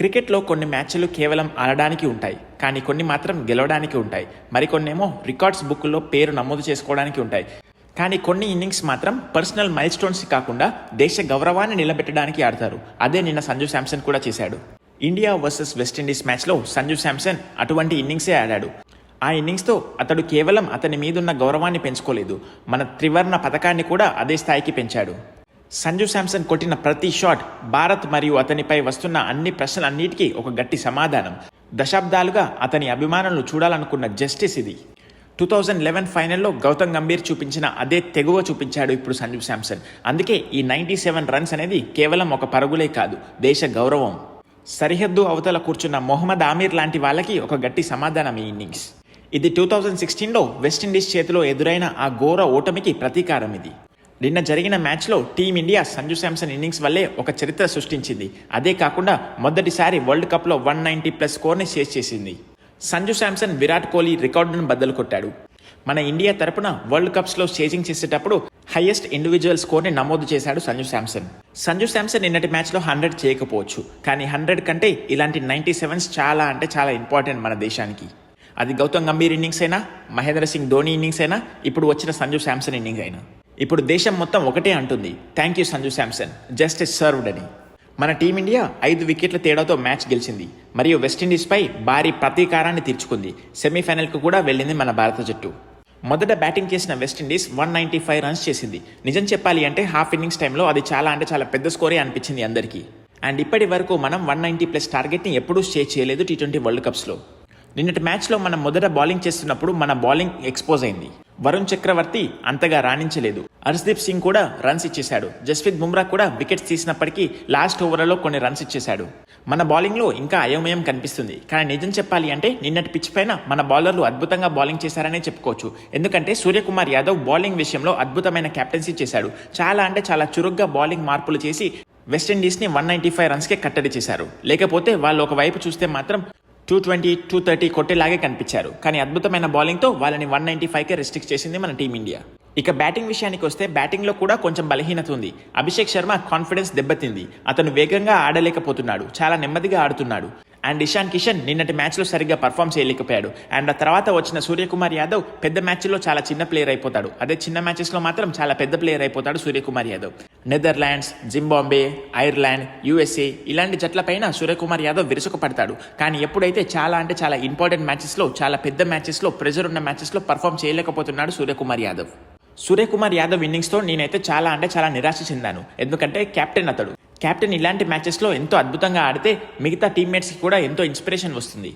క్రికెట్లో కొన్ని మ్యాచ్లు కేవలం ఆడడానికి ఉంటాయి, కానీ కొన్ని మాత్రం గెలవడానికి ఉంటాయి. మరికొన్నేమో రికార్డ్స్ బుక్లో పేరు నమోదు చేసుకోవడానికి ఉంటాయి. కానీ కొన్ని ఇన్నింగ్స్ మాత్రం పర్సనల్ మైల్ స్టోన్స్ కాకుండా దేశ గౌరవాన్ని నిలబెట్టడానికి ఆడతారు. అదే నిన్న సంజు శాంసన్ కూడా చేశాడు. ఇండియా వర్సెస్ వెస్టిండీస్ మ్యాచ్లో సంజు శాంసన్ అటువంటి ఇన్నింగ్సే ఆడాడు. ఆ ఇన్నింగ్స్తో అతడు కేవలం అతని మీదున్న గౌరవాన్ని పెంచుకోలేదు, మన త్రివర్ణ పథకాన్ని కూడా అదే స్థాయికి పెంచాడు. సంజు శాంసన్ కొట్టిన ప్రతి షాట్ భారత్ మరియు అతనిపై వస్తున్న అన్ని ప్రశ్నలన్నిటికీ ఒక గట్టి సమాధానం. దశాబ్దాలుగా అతని అభిమానులు చూడాలనుకున్న జస్టిస్ ఇది. 2011 ఫైనల్లో గౌతమ్ గంభీర్ చూపించిన అదే తెగువ చూపించాడు ఇప్పుడు సంజు శాంసన్. అందుకే ఈ 97 రన్స్ అనేది కేవలం ఒక పరుగులే కాదు, దేశ గౌరవం. సరిహద్దు అవతల కూర్చున్న మొహమ్మద్ ఆమీర్ లాంటి వాళ్ళకి ఒక గట్టి సమాధానం ఈ ఇన్నింగ్స్. ఇది 2016లో వెస్టిండీస్ చేతిలో ఎదురైన ఆ ఘోర ఓటమికి ప్రతీకారం ఇది. నిన్న జరిగిన మ్యాచ్లో టీమిండియా సంజు శాంసన్ ఇన్నింగ్స్ వల్లే ఒక చరిత్ర సృష్టించింది. అదే కాకుండా మొదటిసారి వరల్డ్ కప్లో 190+ స్కోర్ని చేజ్ చేసింది. సంజు శాంసన్ విరాట్ కోహ్లీ రికార్డును బద్దలు కొట్టాడు. మన ఇండియా తరపున వరల్డ్ కప్స్లో చేజింగ్ చేసేటప్పుడు హైయెస్ట్ ఇండివిజువల్ స్కోర్ని నమోదు చేశాడు సంజు శాంసన్. సంజు శాంసన్ నిన్నటి మ్యాచ్లో 100 చేయకపోవచ్చు, కానీ 100 కంటే ఇలాంటి 97s చాలా అంటే చాలా ఇంపార్టెంట్ మన దేశానికి. అది గౌతమ్ గంభీర్ ఇన్నింగ్స్ అయినా, మహేంద్ర సింగ్ ధోని ఇన్నింగ్స్ అయినా, ఇప్పుడు వచ్చిన సంజు శాంసన్ ఇన్నింగ్స్ అయినా. ఇప్పుడు దేశం మొత్తం ఒకటే అంటుంది, thank you Sanju Samson, justice served అని. మన టీమిండియా 5 వికెట్ల తేడాతో మ్యాచ్ గెలిచింది మరియు వెస్టిండీస్పై భారీ ప్రతీకారాన్ని తీర్చుకుంది. సెమీఫైనల్కు కూడా వెళ్ళింది మన భారత జట్టు. మొదట బ్యాటింగ్ చేసిన వెస్టిండీస్ 195 రన్స్ చేసింది. నిజం చెప్పాలి అంటే హాఫ్ ఇన్నింగ్స్ టైంలో అది చాలా అంటే చాలా పెద్ద స్కోరే అనిపించింది అందరికీ. అండ్ ఇప్పటి వరకు మనం 190+ టార్గెట్ని ఎప్పుడూ చేజ్ చేయలేదు T20 వరల్డ్ కప్స్లో. నిన్నటి మ్యాచ్లో మనం మొదట బౌలింగ్ చేస్తున్నప్పుడు మన బౌలింగ్ ఎక్స్పోజ్ అయింది. వరుణ్ చక్రవర్తి అంతగా రాణించలేదు. హర్షదీప్ సింగ్ కూడా రన్స్ ఇచ్చేశాడు. జస్ప్రీత్ బుమ్రా కూడా వికెట్స్ తీసినప్పటికీ లాస్ట్ ఓవర్లలో కొన్ని రన్స్ ఇచ్చేశాడు. మన బౌలింగ్లో ఇంకా అయోమయం కనిపిస్తుంది. కానీ నిజం చెప్పాలి అంటే నిన్నటి పిచ్ పైన మన బౌలర్లు అద్భుతంగా బౌలింగ్ చేశారనే చెప్పుకోవచ్చు. ఎందుకంటే సూర్యకుమార్ యాదవ్ బౌలింగ్ విషయంలో అద్భుతమైన కెప్టెన్సీ చేశాడు. చాలా అంటే చాలా చురుగ్గా బౌలింగ్ మార్పులు చేసి వెస్టిండీస్ని 195 రన్స్కే కట్టడి చేశారు. లేకపోతే వాళ్ళు ఒకవైపు చూస్తే మాత్రం 220, 230 కొట్టేలాగే కనిపించారు. కానీ అద్భుతమైన బౌలింగ్తో వాళ్ళని 195కే రెస్ట్రిక్ట్ చేసింది మన టీమిండియా. ఇక బ్యాటింగ్ విషయానికి వస్తే బ్యాటింగ్లో కూడా కొంచెం బలహీనత ఉంది. అభిషేక్ శర్మ కాన్ఫిడెన్స్ దెబ్బతింది. అతను వేగంగా ఆడలేకపోతున్నాడు, చాలా నెమ్మదిగా ఆడుతున్నాడు. అండ్ ఇషాన్ కిషన్ నిన్నటి మ్యాచ్లో సరిగ్గా పర్ఫామ్ చేయలేకపోయాడు. అండ్ ఆ తర్వాత వచ్చిన సూర్యకుమార్ యాదవ్ పెద్ద మ్యాచ్లో చాలా చిన్న ప్లేయర్ అయిపోతాడు. అదే చిన్న మ్యాచెస్లో మాత్రం చాలా పెద్ద ప్లేయర్ అయిపోతాడు Suryakumar Yadav. Netherlands, Zimbabwe, Ireland, USA ఇలాంటి జట్లపైన సూర్యకుమార్ యాదవ్ విరుచుకుపడతాడు. కానీ ఎప్పుడైతే చాలా అంటే చాలా ఇంపార్టెంట్ మ్యాచెస్లో, చాలా పెద్ద మ్యాచెస్లో, ప్రెజర్ ఉన్న మ్యాచెస్లో పర్ఫామ్ చేయలేకపోతున్నాడు సూర్యకుమార్ యాదవ్. సూర్యకుమార్ యాదవ్ ఇన్నింగ్స్తో నేనైతే చాలా అంటే చాలా నిరాశ చెందాను. ఎందుకంటే కెప్టెన్ అతడు. కెప్టెన్ ఇలాంటి మ్యాచెస్లో ఎంతో అద్భుతంగా ఆడితే మిగతా టీమ్మేట్స్కి కూడా ఎంతో ఇన్స్పిరేషన్ వస్తుంది.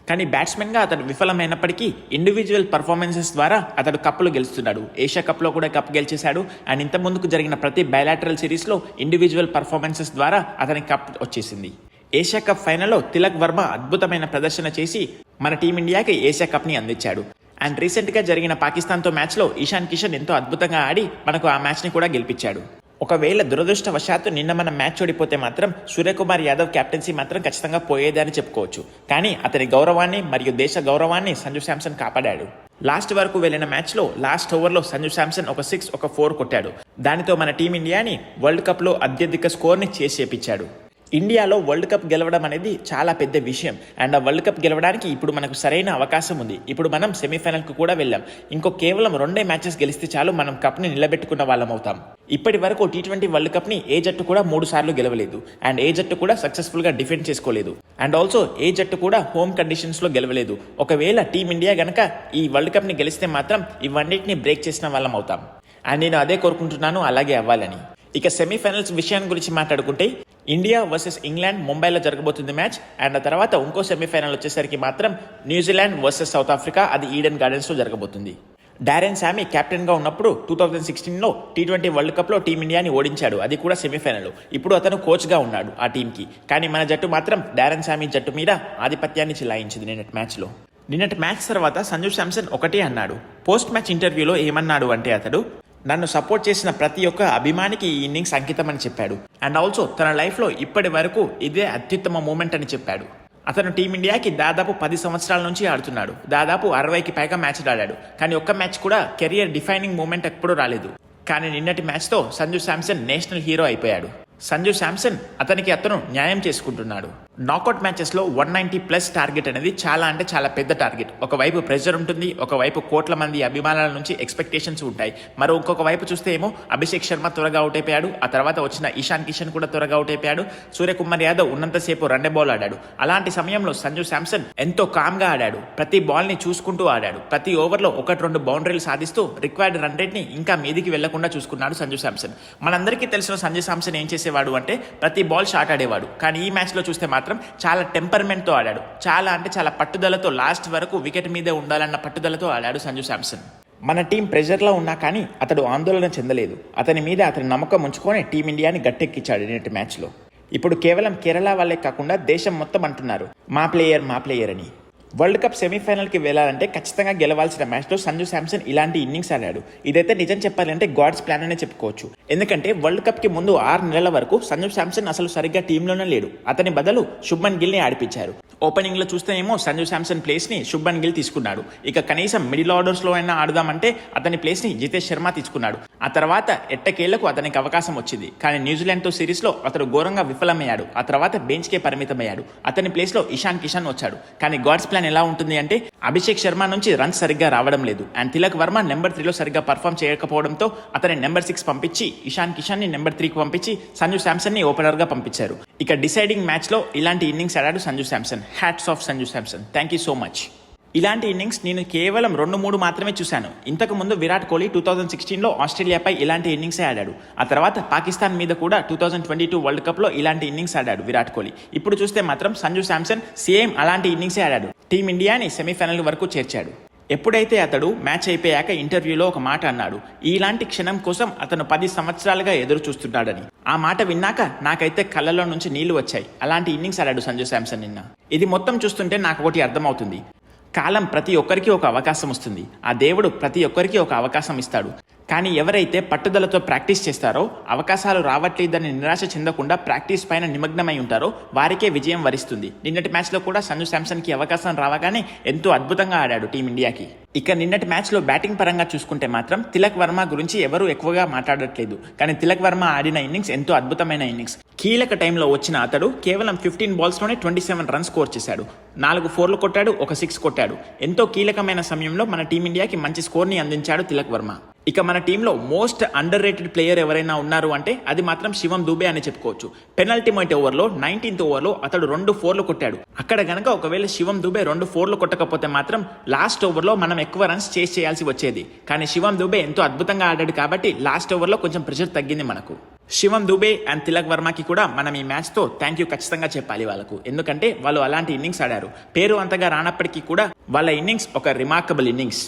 కానీ బ్యాట్స్మెన్గా అతడు విఫలమైనప్పటికీ ఇండివిజువల్ పర్ఫార్మెన్సెస్ ద్వారా అతడు కప్పులు గెలుస్తున్నాడు. ఏషియా కప్లో కూడా కప్ గెలిచేశాడు. అండ్ ఇంత ముందుకు జరిగిన ప్రతి బయలాటరల్ సిరీస్లో ఇండివిజువల్ పర్ఫార్మెన్సెస్ ద్వారా అతనికి కప్ వచ్చేసింది. ఏషియా కప్ ఫైనల్లో తిలక్ వర్మ అద్భుతమైన ప్రదర్శన చేసి మన టీమిండియాకి ఏషియా కప్ని అందించాడు. అండ్ రీసెంట్గా జరిగిన పాకిస్తాన్తో మ్యాచ్లో ఇషాన్ కిషన్ ఎంతో అద్భుతంగా ఆడి మనకు ఆ మ్యాచ్ని కూడా గెలిపించాడు. ఒకవేళ దురదృష్టవశాత్తు నిన్న మన మ్యాచ్ ఓడిపోతే మాత్రం సూర్యకుమార్ యాదవ్ కెప్టెన్సీ మాత్రం ఖచ్చితంగా పోయేదని చెప్పుకోవచ్చు. కానీ అతని గౌరవాన్ని మరియు దేశ గౌరవాన్ని సంజు శాంసన్ కాపాడాడు. లాస్ట్ వరకు వెళ్ళిన మ్యాచ్లో లాస్ట్ ఓవర్లో సంజు శాంసన్ ఒక 6, ఒక 4 కొట్టాడు. దానితో మన టీమిండియాని వరల్డ్ కప్లో అత్యధిక స్కోర్ని చేసి చేపించాడు. ఇండియాలో వరల్డ్ కప్ గెలవడం అనేది చాలా పెద్ద విషయం. అండ్ ఆ వరల్డ్ కప్ గెలవడానికి ఇప్పుడు మనకు సరైన అవకాశం ఉంది. ఇప్పుడు మనం సెమీఫైనల్కు కూడా వెళ్ళాం. ఇంకో కేవలం 2 మ్యాచెస్ గెలిస్తే చాలు మనం కప్ని నిలబెట్టుకున్న వాళ్ళం అవుతాం. ఇప్పటి వరకు T20 వరల్డ్ కప్ని ఏ జట్టు కూడా 3 సార్లు గెలవలేదు. అండ్ ఏ జట్టు కూడా సక్సెస్ఫుల్గా డిఫెండ్ చేసుకోలేదు. అండ్ ఆల్సో ఏ జట్టు కూడా హోమ్ కండిషన్స్లో గెలవలేదు. ఒకవేళ టీమిండియా గనక ఈ వరల్డ్ కప్ని గెలిస్తే మాత్రం ఇవన్నిటిని బ్రేక్ చేసిన వాళ్ళం అవుతాం. అండ్ నేను అదే కోరుకుంటున్నాను, అలాగే అవ్వాలని. ఇక సెమీఫైనల్స్ విషయాన్ని గురించి మాట్లాడుకుంటే ఇండియా వర్సెస్ ఇంగ్లాండ్ ముంబైలో జరగబోతుంది మ్యాచ్. అండ్ ఆ తర్వాత ఇంకో సెమీఫైనల్ వచ్చేసరికి మాత్రం న్యూజిలాండ్ వర్సెస్ సౌత్ ఆఫ్రికా, అది ఈడెన్ గార్డెన్స్లో జరగబోతుంది. డారెన్ శామీ కెప్టెన్గా ఉన్నప్పుడు 2016లో T20 వరల్డ్ కప్లో టీమిండియాని ఓడించాడు, అది కూడా సెమీఫైనల్. ఇప్పుడు అతను కోచ్గా ఉన్నాడు ఆ టీంకి. కానీ మన జట్టు మాత్రం డారెన్ శామీ జట్టు మీద ఆధిపత్యాన్ని చెలాయించింది నిన్నటి మ్యాచ్లో. నిన్నటి మ్యాచ్ తర్వాత సంజు శాంసన్ ఒకటే అన్నాడు. పోస్ట్ మ్యాచ్ ఇంటర్వ్యూలో ఏమన్నాడు అంటే అతడు నన్ను సపోర్ట్ చేసిన ప్రతి ఒక్క అభిమానికి ఈ ఇన్నింగ్స్ అంకితం అని చెప్పాడు. అండ్ ఆల్సో తన లైఫ్లో ఇప్పటి వరకు ఇదే అత్యుత్తమ మూమెంట్ అని చెప్పాడు. అతను టీమిండియాకి దాదాపు 10 సంవత్సరాల నుంచి ఆడుతున్నాడు. దాదాపు 60కి పైగా మ్యాచ్లు ఆడాడు. కానీ ఒక్క మ్యాచ్ కూడా కెరియర్ డిఫైనింగ్ మూమెంట్ ఎప్పుడూ రాలేదు. కానీ నిన్నటి మ్యాచ్తో సంజు శాంసన్ నేషనల్ హీరో అయిపోయాడు. సంజు శాంసన్ అతనికి అతను న్యాయం చేసుకుంటున్నాడు. నాకౌట్ మ్యాచెస్లో 190+ టార్గెట్ అనేది చాలా అంటే చాలా పెద్ద టార్గెట్. ఒకవైపు ప్రెషర్ ఉంటుంది, ఒకవైపు కోట్ల మంది అభిమానుల నుంచి ఎక్స్పెక్టేషన్స్ ఉంటాయి. ఇంకొక వైపు చూస్తే ఏమో అభిషేక్ శర్మ త్వరగా అవుట్ అయిపోయాడు. ఆ తర్వాత వచ్చిన ఇషాన్ కిషన్ కూడా త్వరగా అవుట్ అయిపోయాడు. సూర్యకుమార్ యాదవ్ ఉన్నంతసేపు రన్నే బాల్ ఆడాడు. అలాంటి సమయంలో సంజు శాంసన్ ఎంతో కామ్గా ఆడాడు. ప్రతి బాల్ని చూసుకుంటూ ఆడాడు. ప్రతి ఓవర్లో 1-2 బౌండరీలు సాధిస్తూ రిక్వైర్డ్ రన్ రేట్ని ఇంకా మీదికి వెళ్లకుండా చూసుకున్నాడు సంజు శాంసన్. మనందరికీ తెలిసిన సంజు శాంసన్ ఏం చేసేవాడు అంటే ప్రతి బాల్ షాట్ ఆడేవాడు. కానీ ఈ మ్యాచ్లో చూస్తే మాత్రం చాలా టెంపర్మెంట్తో ఆడాడు. చాలా అంటే చాలా పట్టుదలతో, లాస్ట్ వరకు వికెట్ మీదే ఉండాలన్న పట్టుదలతో ఆడాడు సంజు శాంసన్. మన టీం ప్రెషర్లో ఉన్నా కానీ అతడు ఆందోళన చెందలేదు. అతని మీద అతని నమ్మకం ఉంచుకొని టీమిండియాని గట్టెక్కించాడు నేటి మ్యాచ్లో. ఇప్పుడు కేవలం కేరళ వాళ్ళే కాకుండా దేశం మొత్తం అంటున్నారు మా ప్లేయర్ అని. వరల్డ్ కప్ సెమీఫైనల్కి వెళ్ళాలంటే ఖచ్చితంగా గెలవాల్సిన మ్యాచ్లో సంజు శాంసన్ ఇలాంటి ఇన్నింగ్స్ ఆడాడు. ఇదైతే నిజం చెప్పాలంటే గాడ్స్ ప్లాన్ అనే చెప్పుకోవచ్చు. ఎందుకంటే వరల్డ్ కప్కి ముందు 6 నెలల వరకు సంజు శాంసన్ అసలు సరిగ్గా టీంలోనే లేడు. అతని బదులు శుభ్మన్ గిల్ని ఆడిపించారు. ఓపెనింగ్లో చూస్తేనేమో సంజు శాంసన్ ప్లేస్ని శుభ్మన్ గిల్ తీసుకున్నాడు. ఇక కనీసం మిడిల్ ఆర్డర్స్లో అయినా ఆడుదామంటే అతని ప్లేస్ని జితేష్ శర్మ తీసుకున్నాడు. ఆ తర్వాత ఎట్టకేళ్లకు అతనికి అవకాశం వచ్చింది. కానీ న్యూజిలాండ్తో సిరీస్లో అతడు ఘోరంగా విఫలమయ్యాడు. ఆ తర్వాత బెంచ్కే పరిమితమయ్యాడు. అతని ప్లేస్లో ఇషాన్ కిషన్ వచ్చాడు. కానీ గాడ్స్ ప్లాన్ ఎలా ఉంటుంది అంటే అభిషేక్ శర్మ నుంచి రన్స్ సరిగ్గా రావడం లేదు. అండ్ తిలక్ వర్మ నెంబర్ 3లో సరిగ్గా పర్ఫామ్ చేయకపోవడంతో అతని నెంబర్ 6 పంపించి ఇషాన్ కిషన్ ని నెంబర్ 3కి పంపించి సంజు శాంసన్ ని ఓపెనర్ గా పంపించారు. ఇక డిసైడింగ్ మ్యాచ్ లో ఇలాంటి ఇన్నింగ్స్ ఆడాడు Sanju Samson. Hats off Sanju Samson, thank you so much. ఇలాంటి ఇన్నింగ్స్ నేను కేవలం 2-3 మాత్రమే చూశాను. ఇంతకు ముందు విరాట్ కోహ్లీ 2016లో ఆస్ట్రేలియాపై ఇలాంటి ఇన్నింగ్సే ఆడాడు. ఆ తర్వాత పాకిస్తాన్ మీద కూడా 2022 వరల్డ్ కప్లో ఇలాంటి ఇన్నింగ్స్ ఆడాడు విరాట్ కోహ్లీ. ఇప్పుడు చూస్తే మాత్రం సంజు శాంసన్ సేమ్ అలాంటి ఇన్నింగ్సే ఆడాడు. టీమిండియాని సెమీఫైనల్ వరకు చేర్చాడు. ఎప్పుడైతే అతడు మ్యాచ్ అయిపోయాక ఇంటర్వ్యూలో ఒక మాట అన్నాడు, ఇలాంటి క్షణం కోసం అతను 10 సంవత్సరాలుగా ఎదురు చూస్తున్నాడని. ఆ మాట విన్నాక నాకైతే కళ్ళలో నుంచి నీళ్లు వచ్చాయి. అలాంటి ఇన్నింగ్స్ ఆడాడు సంజు శాంసన్ నిన్న. ఇది మొత్తం చూస్తుంటే నాకు ఒకటి అర్థమవుతుంది. కాలం ప్రతి ఒక్కరికి ఒక అవకాశం వస్తుంది. ఆ దేవుడు ప్రతి ఒక్కరికి ఒక అవకాశం ఇస్తాడు. కానీ ఎవరైతే పట్టుదలతో ప్రాక్టీస్ చేస్తారో, అవకాశాలు రావట్లేదని నిరాశ చెందకుండా ప్రాక్టీస్ పైన నిమగ్నమై ఉంటారో వారికే విజయం వరిస్తుంది. నిన్నటి మ్యాచ్లో కూడా సంజు శాంసన్కి అవకాశం రావగానే ఎంతో అద్భుతంగా ఆడాడు టీమిండియాకి. ఇక నిన్నటి మ్యాచ్లో బ్యాటింగ్ పరంగా చూసుకుంటే మాత్రం తిలక్ వర్మ గురించి ఎవరూ ఎక్కువగా మాట్లాడట్లేదు. కానీ తిలక్ వర్మ ఆడిన ఇన్నింగ్స్ ఎంతో అద్భుతమైన ఇన్నింగ్స్. కీలక టైంలో వచ్చిన అతడు కేవలం 15 బాల్స్లోనే 27 రన్స్ స్కోర్ చేశాడు. 4 4లు కొట్టాడు, 1 6 కొట్టాడు. ఎంతో కీలకమైన సమయంలో మన టీమిండియాకి మంచి స్కోర్ని అందించాడు తిలక్ వర్మ. ఇక మన టీంలో మోస్ట్ అండర్ రేటెడ్ ప్లేయర్ ఎవరైనా ఉన్నారు అంటే అది మాత్రం శివం దూబే అని చెప్పుకోవచ్చు. పెనల్టిమేట్ ఓవర్లో 19th ఓవర్లో అతడు 2 4లు కొట్టాడు. అక్కడ గనక ఒకవేళ శివం దూబే 2 4లు కొట్టకపోతే మాత్రం లాస్ట్ ఓవర్లో మనం ఎక్కువ రన్స్ చేస్ చేయాల్సి వచ్చేది. కానీ శివం దూబే ఎంతో అద్భుతంగా ఆడాడు కాబట్టి లాస్ట్ ఓవర్లో కొంచెం ప్రెషర్ తగ్గింది మనకు. శివం దూబే అండ్ తిలక్ వర్మకి కూడా మనం ఈ మ్యాచ్తో థ్యాంక్ యూ ఖచ్చితంగా చెప్పాలి వాళ్ళకు. ఎందుకంటే వాళ్ళు అలాంటి ఇన్నింగ్స్ ఆడారు. పేరు అంతగా రానప్పటికీ కూడా వాళ్ళ ఇన్నింగ్స్ ఒక రిమార్కబుల్ ఇన్నింగ్స్.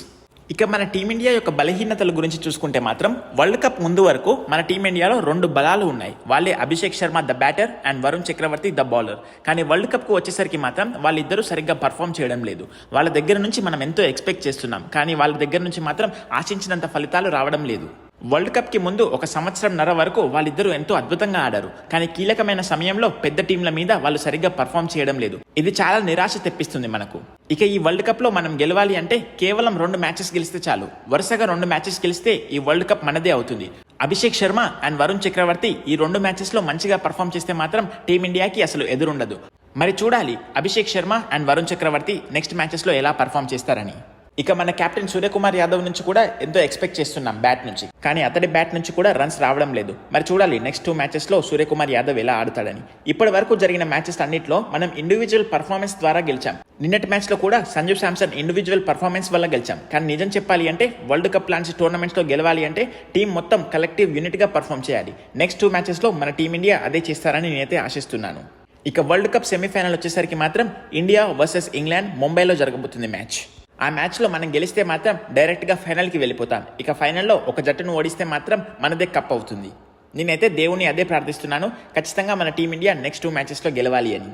ఇక మన టీమిండియా యొక్క బలహీనతల గురించి చూసుకుంటే మాత్రం వరల్డ్ కప్ ముందు వరకు మన టీమిండియాలో 2 బలాలు ఉన్నాయి. వాళ్ళే Abhishek Sharma the batter and Varun Chakaravarthy the bowler. కానీ వరల్డ్ కప్కు వచ్చేసరికి మాత్రం వాళ్ళిద్దరూ సరిగ్గా పర్ఫామ్ చేయడం లేదు. వాళ్ళ దగ్గర నుంచి మనం ఎంతో ఎక్స్పెక్ట్ చేస్తున్నాం. కానీ వాళ్ళ దగ్గర నుంచి మాత్రం ఆశించినంత ఫలితాలు రావడం లేదు. వరల్డ్ కప్కి ముందు 1.5 సంవత్సరం వరకు వాళ్ళిద్దరూ ఎంతో అద్భుతంగా ఆడారు. కానీ కీలకమైన సమయంలో పెద్ద టీంల మీద వాళ్ళు సరిగ్గా పర్ఫామ్ చేయడం లేదు. ఇది చాలా నిరాశ తెప్పిస్తుంది మనకు. ఇక ఈ వరల్డ్ కప్లో మనం గెలవాలి అంటే కేవలం 2 మ్యాచెస్ గెలిస్తే చాలు. వరుసగా 2 మ్యాచెస్ గెలిస్తే ఈ వరల్డ్ కప్ మనదే అవుతుంది. అభిషేక్ శర్మ అండ్ వరుణ్ చక్రవర్తి ఈ 2 మ్యాచెస్లో మంచిగా పర్ఫామ్ చేస్తే మాత్రం టీమిండియాకి అసలు ఎదురుండదు. మరి చూడాలి అభిషేక్ శర్మ అండ్ వరుణ్ చక్రవర్తి నెక్స్ట్ మ్యాచెస్లో ఎలా పర్ఫామ్ చేస్తారని. ఇక మన కెప్టెన్ సూర్యకుమార్ యాదవ్ నుంచి కూడా ఎంతో ఎక్స్పెక్ట్ చేస్తున్నాం బ్యాట్ నుంచి. కానీ అతడి బ్యాట్ నుంచి కూడా రన్స్ రావడం లేదు. మరి చూడాలి నెక్స్ట్ 2 మ్యాచెస్లో సూర్యకుమార్ యాదవ్ ఎలా ఆడుతాడని. ఇప్పటి వరకు జరిగిన మ్యాచెస్ అన్నింటిలో మనం ఇండివిజువల్ పర్ఫార్మెన్స్ ద్వారా గెలిచాం. నిన్నటి మ్యాచ్లో కూడా సంజు శాంసన్ ఇండివిజువల్ పర్ఫార్మెన్స్ వల్ల గెలిచాం. కానీ నిజం చెప్పాలి అంటే వరల్డ్ కప్ లాంటి టోర్నమెంట్స్లో గెలవాలి అంటే టీం మొత్తం కలెక్టివ్ యూనిట్గా పర్ఫామ్ చేయాలి. నెక్స్ట్ 2 మ్యాచెస్లో మన టీమిండియా అదే చేస్తారని నేనైతే ఆశిస్తున్నాను. ఇక వరల్డ్ కప్ సెమీఫైనల్ వచ్చేసరికి మాత్రం ఇండియా వర్సెస్ ఇంగ్లాండ్ ముంబైలో జరగబోతుంది మ్యాచ్. ఆ మ్యాచ్లో మనం గెలిస్తే మాత్రం డైరెక్ట్గా ఫైనల్కి వెళ్ళిపోతాం. ఇక ఫైనల్లో ఒక జట్టును ఓడిస్తే మాత్రం మనదే కప్ అవుతుంది. నేనైతే దేవుని అదే ప్రార్థిస్తున్నాను. ఖచ్చితంగా మన టీమిండియా నెక్స్ట్ 2 మ్యాచెస్లో గెలవాలి అని.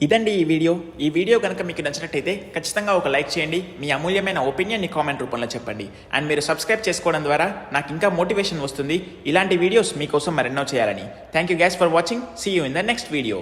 ఇదండి ఈ వీడియో కనుక మీకు నచ్చినట్టయితే ఖచ్చితంగా ఒక లైక్ చేయండి. మీ అమూల్యమైన ఒపీనియన్ని కామెంట్ రూపంలో చెప్పండి. అండ్ మీరు సబ్స్క్రైబ్ చేసుకోవడం ద్వారా నాకు ఇంకా మోటివేషన్ వస్తుంది ఇలాంటి వీడియోస్ మీకోసం మరెన్నో చేయాలని. Thank you guys for watching. See you in the next video.